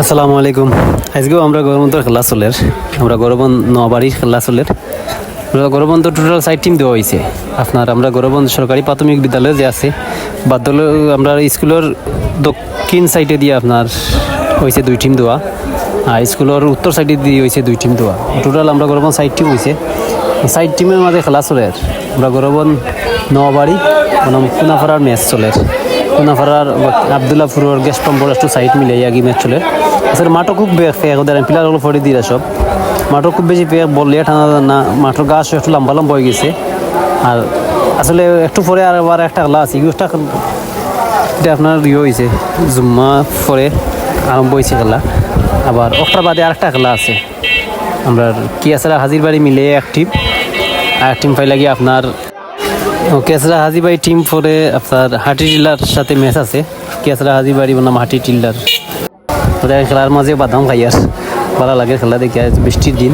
আসসালামু আলাইকুম। আজকেও আমরা গৌরবন্ধর খেলা চলের, আমরা গৌরবন্ধ নবাড়ির খেলা চলের। আমরা গৌরবন্ধ টোটাল 6 টিম দেওয়া হয়েছে। আমরা গৌরবন্ধ সরকারি প্রাথমিক বিদ্যালয় যে আছে বাদ্যালয়, আমরা স্কুলের দক্ষিণ সাইডে দিয়ে আপনার হয়েছে 2 টিম দেওয়া, আর স্কুলের উত্তর সাইডে দিয়ে হয়েছে 2 টিম দেওয়া। টোটাল আমরা গৌরবন্ধ 6 টিম হয়েছে। 6 টিমের মাঝে খেলা চলে। আমরা গৌরবন্ধ নবাড়ি কুনাফাড়ার ম্যাচ চলে। কুনাফাড়ার আবদুল্লাপুরের গ্যাস পাম্পর একটু সাইড মিলে আগি ম্যাচ চলে। আসলে মাঠও খুব ফেক ওদের প্লেয়ারগুলো ফড়ে দিয়ে সব মাঠও খুব বেশি ফেক, বললে ঠান্ডা না, মাঠের গাছ একটু লম্বা লম্বা হয়ে গেছে। আর আসলে একটু পরে আবার একটা খেলা আছে, এটা আপনার হয়েছে জুম্মা পরে আরম্ভ হয়েছে খেলা। আবার ওটার বাদে আরেকটা খেলা আছে, আমরা কিয়াসরা হাজির বাড়ি মিলে এক টিম পাই লাগে আপনার কেসরা হাজিবাড়ি টিম পরে আপনার হাটি টিল্লার সাথে ম্যাচ আছে। কেসরা হাজিবাড়ি বনাম হাটি টিল্লার, খেলার মাঝে বাদাম খাই আর ভালো লাগে খেলা দেখে। বৃষ্টির দিন।